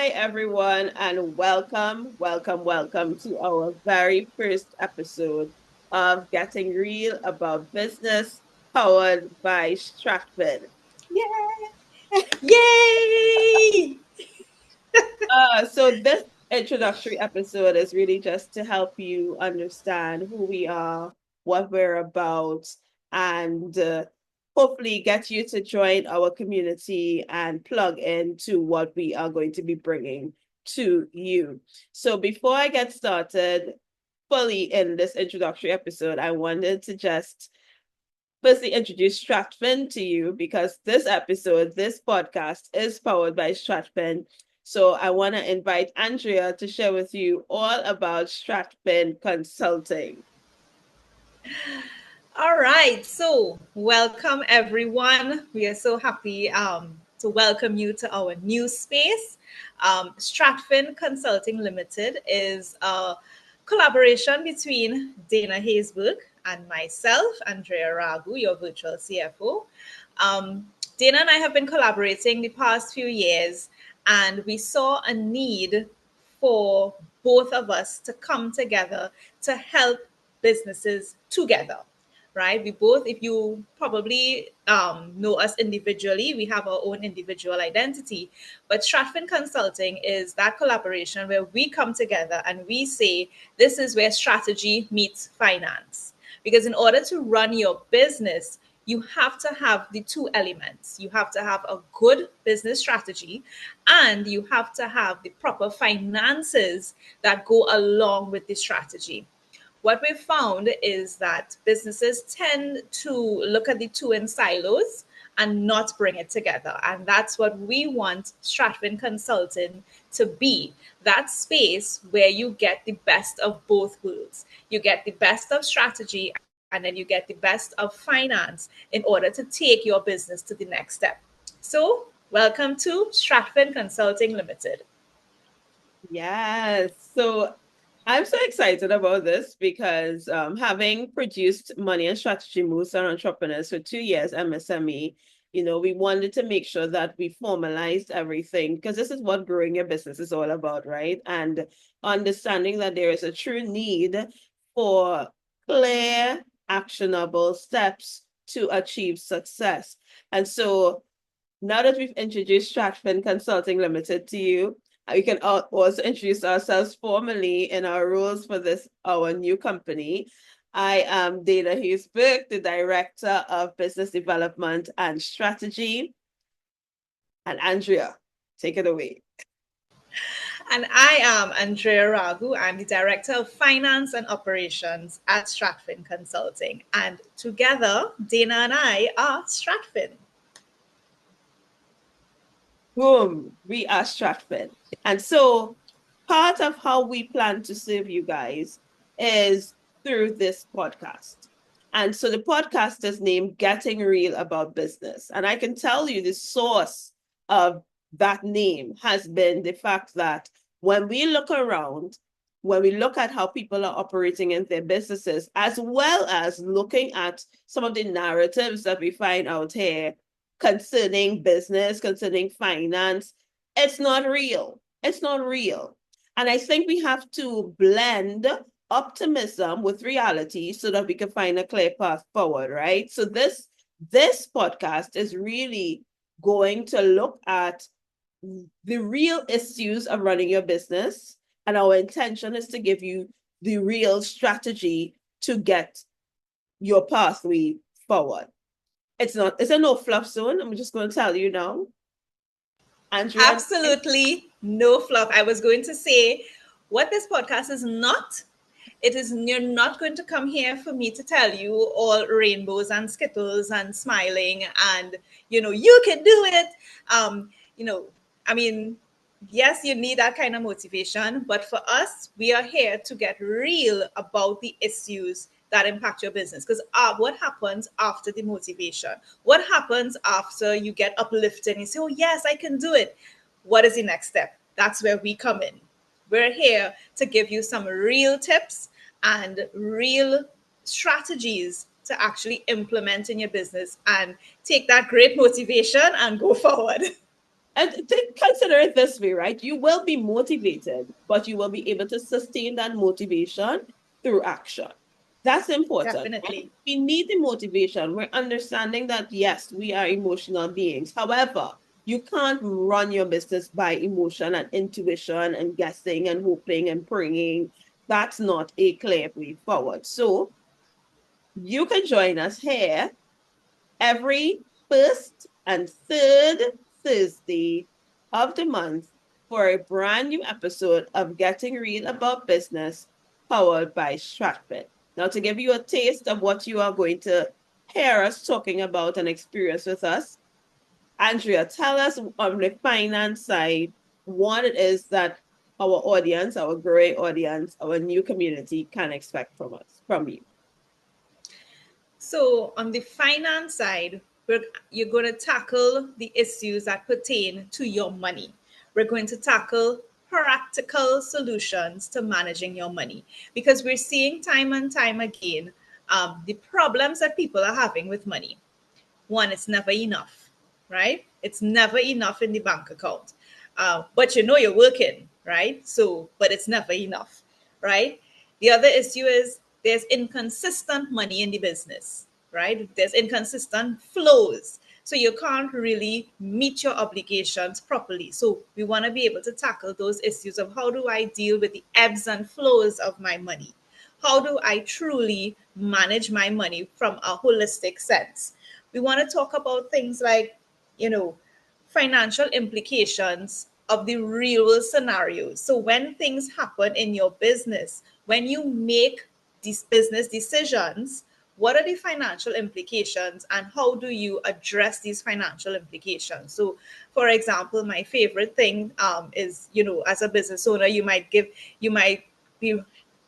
Hi, everyone, and welcome to our very first episode of Getting Real About Business, powered by Strat-fin. Yeah. Yay! So this introductory episode is really just to help you understand who we are, what we're about, and hopefully get you to join our community and plug into what we are going to be bringing to you. So before I get started fully in this introductory episode, I wanted to just firstly introduce Strat-fin to you because this podcast is powered by Strat-fin. So I want to invite Andrea to share with you all about Strat-fin Consulting. All right, so welcome everyone. We are so happy to welcome you to our new space. Strat-fin Consulting Limited is a collaboration between Dana Haysburg and myself, Andrea Ragu, your virtual CFO. Dana and I have been collaborating the past few years, and we saw a need for both of us to come together to help businesses together, right? We both, if you probably know us individually, we have our own individual identity. But Strat-fin Consulting is that collaboration where we come together and we say, this is where strategy meets finance. Because in order to run your business, you have to have the two elements. You have to have a good business strategy and you have to have the proper finances that go along with the strategy. What we've found is that businesses tend to look at the two in silos and not bring it together. And that's what we want Strat-fin Consulting to be, that space where you get the best of both worlds. You get the best of strategy and then you get the best of finance in order to take your business to the next step. So, welcome to Strat-fin Consulting Limited. Yes. So I'm so excited about this because having produced Money and Strategy Moves on Entrepreneurs for 2 years, MSME, we wanted to make sure that we formalized everything because this is what growing your business is all about, right? And understanding that there is a true need for clear, actionable steps to achieve success. And so now that we've introduced Strat-fin Consulting Limited to you, we can also introduce ourselves formally in our roles for this, our new company. I am Dana Hughesburg, the Director of Business Development and Strategy. And Andrea, take it away. And I am Andrea Ragu. I'm the Director of Finance and Operations at Strat-fin Consulting. And together, Dana and I are Strat-fin. Boom, we are Strat-fin. And so part of how we plan to serve you guys is through this podcast. And so the podcast is named Getting Real About Business. And I can tell you the source of that name has been the fact that when we look around, when we look at how people are operating in their businesses, as well as looking at some of the narratives that we find out here concerning business, concerning finance, it's not real. It's not real. And I think we have to blend optimism with reality so that we can find a clear path forward, right? So this podcast is really going to look at the real issues of running your business, and our intention is to give you the real strategy to get your pathway forward. It's a no fluff zone. I'm just going to tell you now. Andrea. Absolutely no fluff. I was going to say what this podcast is not. It is, you're not going to come here for me to tell you all rainbows and skittles and smiling and you can do it. Um, you know, I mean, yes, you need that kind of motivation, but for us, we are here to get real about the issues that impact your business. Because what happens after the motivation? What happens after you get uplifted and you say, oh, yes, I can do it? What is the next step? That's where we come in. We're here to give you some real tips and real strategies to actually implement in your business and take that great motivation and go forward. And consider it this way, right? You will be motivated, but you will be able to sustain that motivation through action. That's important. Definitely. We need the motivation. We're understanding that, yes, we are emotional beings. However, you can't run your business by emotion and intuition and guessing and hoping and praying. That's not a clear way forward. So you can join us here every first and third Thursday of the month for a brand new episode of Getting Real About Business, powered by Strat-fin. Now, to give you a taste of what you are going to hear us talking about and experience with us, Andrea, tell us on the finance side what it is that our audience, our growing audience, our new community can expect from you. So, on the finance side, you're going to tackle the issues that pertain to your money. We're going to tackle practical solutions to managing your money because we're seeing time and time again the problems that people are having with money. One, it's never enough, right? It's never enough in the bank account. But you know you're working, right? So, but it's never enough, right? The other issue is there's inconsistent money in the business, right? There's inconsistent flows. So you can't really meet your obligations properly. So we want to be able to tackle those issues of how do I deal with the ebbs and flows of my money? How do I truly manage my money from a holistic sense? We want to talk about things like, you know, financial implications of the real world scenarios. So when things happen in your business, when you make these business decisions, what are the financial implications and how do you address these financial implications? So, for example, my favorite thing is, as a business owner, you might be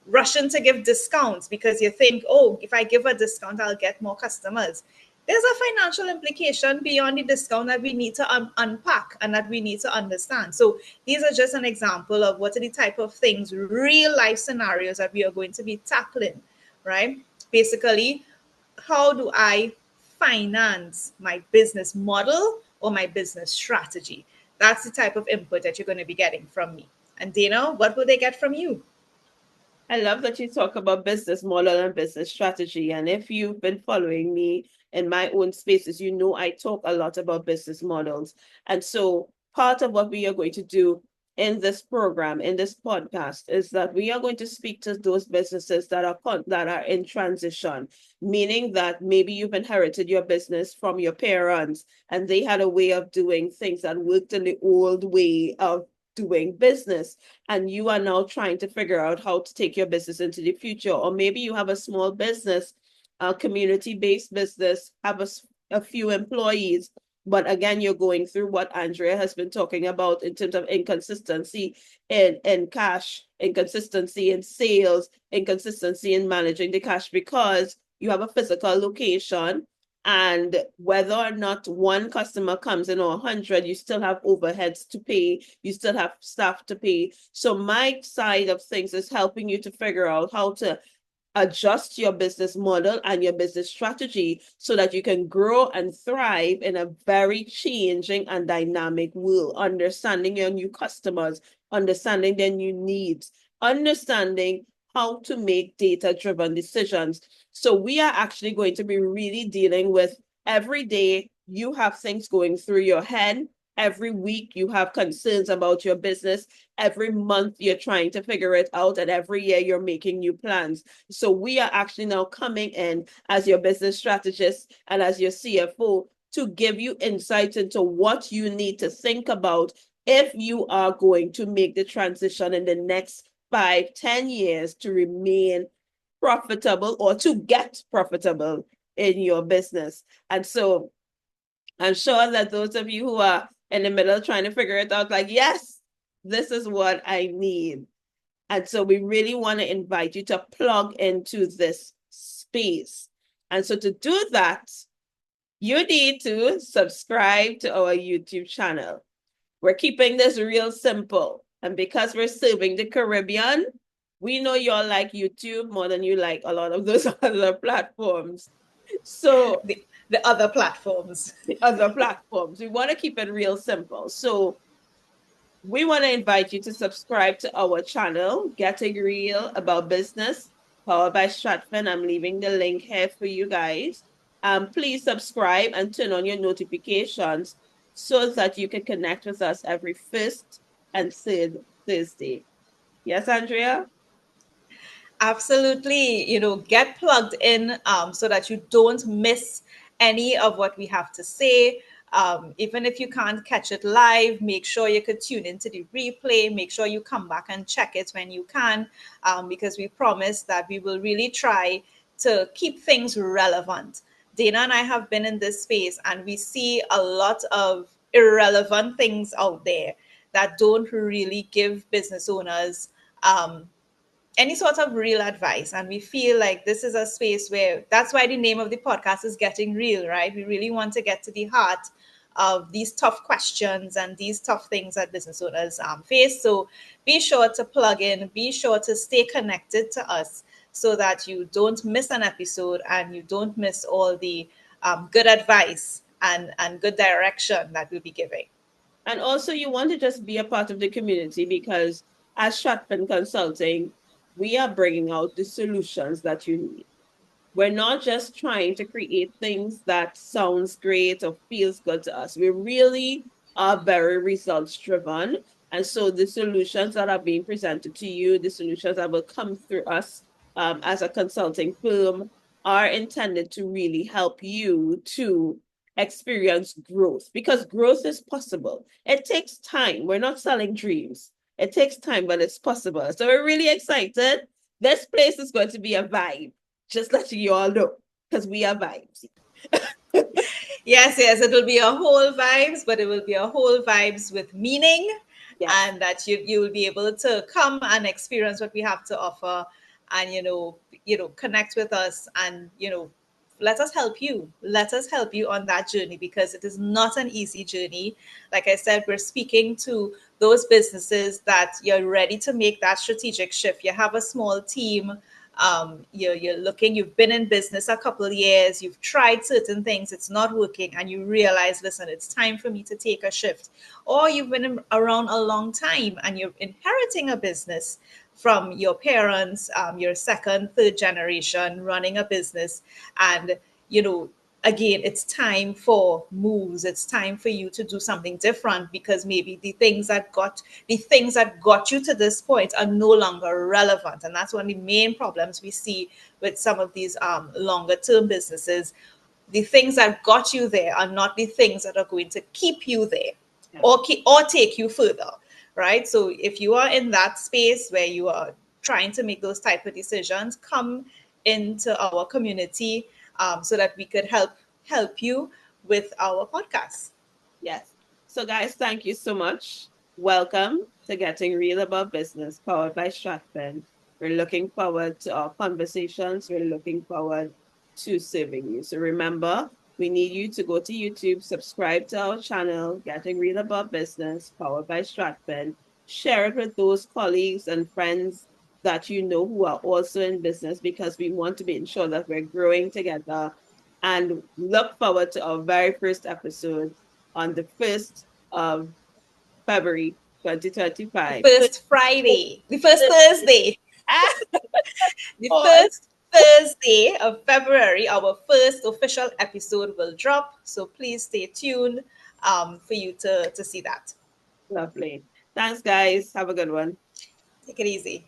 rushing to give discounts because you think, oh, if I give a discount, I'll get more customers. There's a financial implication beyond the discount that we need to unpack and that we need to understand. So these are just an example of what are the type of things, real life scenarios that we are going to be tackling, right? Basically, how do I finance my business model or my business strategy? That's the type of input that you're going to be getting from me. And Dana, what will they get from you? I love that you talk about business model and business strategy. And if you've been following me in my own spaces, you know I talk a lot about business models. And so part of what we are going to do in this program, in this podcast, is that we are going to speak to those businesses that are in transition, meaning that maybe you've inherited your business from your parents and they had a way of doing things that worked in the old way of doing business, and you are now trying to figure out how to take your business into the future. Or maybe you have a small business, a community-based business, have a few employees, but again, you're going through what Andrea has been talking about in terms of inconsistency in cash, inconsistency in sales, inconsistency in managing the cash because you have a physical location, and whether or not one customer comes in or 100, you still have overheads to pay, you still have staff to pay. So my side of things is helping you to figure out how to adjust your business model and your business strategy so that you can grow and thrive in a very changing and dynamic world, understanding your new customers, understanding their new needs, understanding how to make data-driven decisions. So we are actually going to be really dealing with every day you have things going through your head. Every week you have concerns about your business. Every month you're trying to figure it out. And every year you're making new plans. So we are actually now coming in as your business strategist and as your CFO to give you insights into what you need to think about if you are going to make the transition in the next 5-10 years to remain profitable or to get profitable in your business. And so I'm sure that those of you who are in the middle trying to figure it out, like, yes, this is what I need. And so we really want to invite you to plug into this space. And so to do that, you need to subscribe to our YouTube channel. We're keeping this real simple. And because we're serving the Caribbean, we know y'all like YouTube more than you like a lot of those other platforms. So the other platforms. The other platforms. We want to keep it real simple. So we want to invite you to subscribe to our channel, Getting Real About Business, powered by Strat-fin. I'm leaving the link here for you guys. Please subscribe and turn on your notifications so that you can connect with us every first and third Thursday. Yes, Andrea? Absolutely. Get plugged in so that you don't miss any of what we have to say. Even if you can't catch it live, make sure you could tune into the replay. Make sure you come back and check it when you can, because we promise that we will really try to keep things relevant. Dana and I have been in this space, and we see a lot of irrelevant things out there that don't really give business owners any sort of real advice. And we feel like this is a space where that's why the name of the podcast is Getting Real, right? We really want to get to the heart of these tough questions and these tough things that business owners face. So be sure to plug in, be sure to stay connected to us so that you don't miss an episode and you don't miss all the good advice and good direction that we'll be giving. And also, you want to just be a part of the community because as Strat-fin Consulting, we are bringing out the solutions that you need. We're not just trying to create things that sounds great or feels good to us. We really are very results driven. And so the solutions that are being presented to you, the solutions that will come through us as a consulting firm are intended to really help you to experience growth because growth is possible. It takes time. We're not selling dreams. It takes time, but it's possible. So we're really excited. This place is going to be a vibe, just letting you all know, because we are vibes. Yes, it will be a whole vibes, but it will be a whole vibes with meaning, Yes. and that you will be able to come and experience what we have to offer, and connect with us, and let us help you. Let us help you on that journey, because it is not an easy journey. Like I said, we're speaking to those businesses that you're ready to make that strategic shift. You have a small team. You're looking, you've been in business a couple of years, you've tried certain things, it's not working, and you realize, listen, it's time for me to take a shift. Or you've been around a long time and you're inheriting a business from your parents, your second, third generation running a business. And, again, it's time for moves. It's time for you to do something different, because maybe the things that got you to this point are no longer relevant. And that's one of the main problems we see with some of these longer term businesses. The things that got you there are not the things that are going to keep you there, or take you further, right? So if you are in that space where you are trying to make those type of decisions, come into our community, so that we could help you with our podcast. Yes. So, guys, thank you so much. Welcome to Getting Real About Business, powered by Strat-fin. We're looking forward to our conversations. We're looking forward to serving you. So remember, we need you to go to YouTube, subscribe to our channel, Getting Real About Business, powered by Strat-fin. Share it with those colleagues and friends that you know who are also in business, because we want to be sure that we're growing together. And look forward to our very first episode on the 1st of February 2025. The first Friday, the first Thursday, the Or first Thursday of February, our first official episode will drop. So please stay tuned for you to see that. lovely. Thanks, guys. Have a good one. Take it easy.